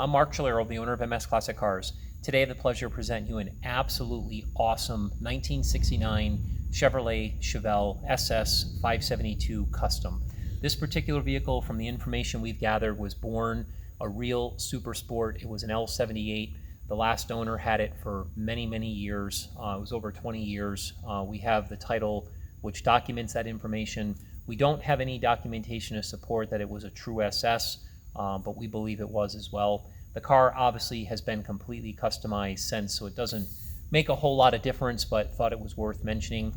I'm Mark Chalero, the owner of MS Classic Cars. Today I have the pleasure of presenting you an absolutely awesome 1969 Chevrolet Chevelle SS 572 Custom. This particular vehicle, from the information we've gathered, was born a real super sport. It was an L78. The last owner had it for many, many years. It was over 20 years. We have the title which documents that information. We don't have any documentation to support that it was a true SS, but we believe it was as well. The car obviously has been completely customized since, so it doesn't make a whole lot of difference, but thought it was worth mentioning.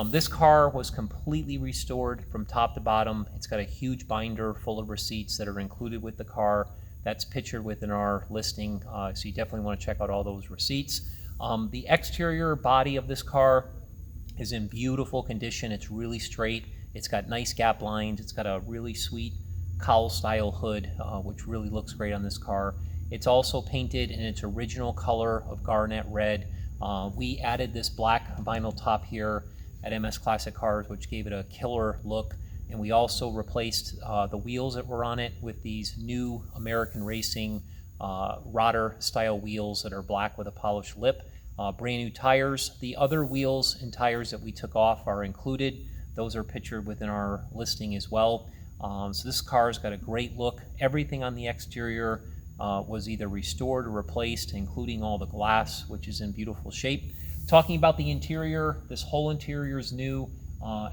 This car was completely restored from top to bottom. It's got a huge binder full of receipts that are included with the car. That's pictured within our listing, so you definitely want to check out all those receipts. The exterior body of this car is in beautiful condition. It's really straight. It's got nice gap lines. It's got a really sweet cowl style hood, which really looks great on this car. It's also painted in its original color of garnet red. We added this black vinyl top here at MS Classic Cars, which gave it a killer look. And we also replaced the wheels that were on it with these new American Racing rotor style wheels that are black with a polished lip. Brand new tires. The other wheels and tires that we took off are included. Those are pictured within our listing as well. So this car's got a great look. Everything on the exterior was either restored or replaced, including all the glass, which is in beautiful shape. Talking about the interior, this whole interior is new.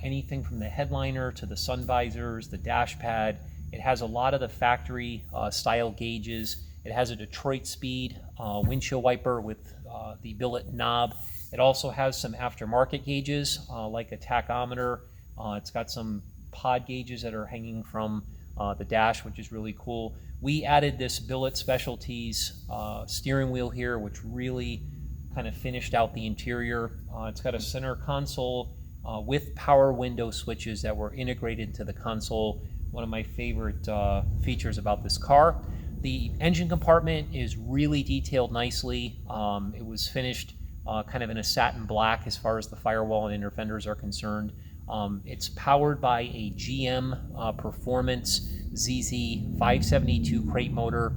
Anything from the headliner to the sun visors, the dash pad. It has a lot of the factory style gauges. It has a Detroit speed windshield wiper with the billet knob. It also has some aftermarket gauges like a tachometer. It's got some pod gauges that are hanging from the dash, which is really cool. We added this billet specialties steering wheel here, which really kind of finished out the interior. It's got a center console with power window switches that were integrated into the console. One of my favorite features about this car. The engine compartment is really detailed nicely. It was finished kind of in a satin black as far as the firewall and inner fenders are concerned. It's powered by a GM Performance ZZ572 crate motor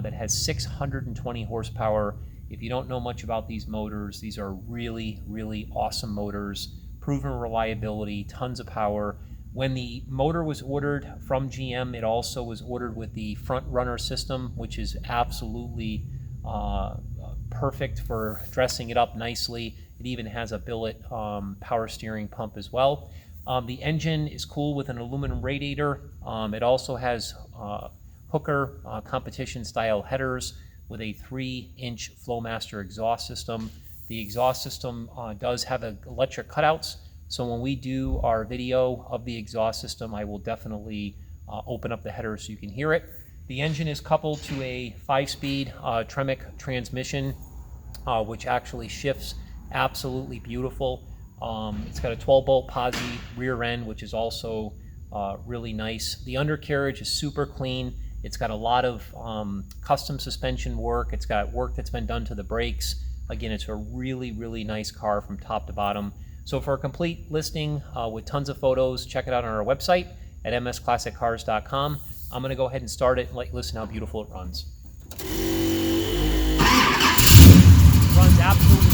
that has 620 horsepower. If you don't know much about these motors, these are really, really awesome motors. Proven reliability, tons of power. When the motor was ordered from GM, it also was ordered with the front runner system, which is absolutely perfect for dressing it up nicely. It even has a billet power steering pump as well. The engine is cool with an aluminum radiator. It also has Hooker competition style headers with a 3-inch Flowmaster exhaust system. The exhaust system does have electric cutouts, so when we do our video of the exhaust system, I will definitely open up the header so you can hear it. The engine is coupled to a 5-speed Tremec transmission, which actually shifts absolutely beautiful. It's got a 12-bolt posi rear end, which is also really nice. The undercarriage is super clean. It's got a lot of custom suspension work. It's got work that's been done to the brakes. Again, it's a really, really nice car from top to bottom. So for a complete listing with tons of photos, check it out on our website at msclassiccars.com. I'm going to go ahead and start it and let you listen how beautiful it runs. It runs absolutely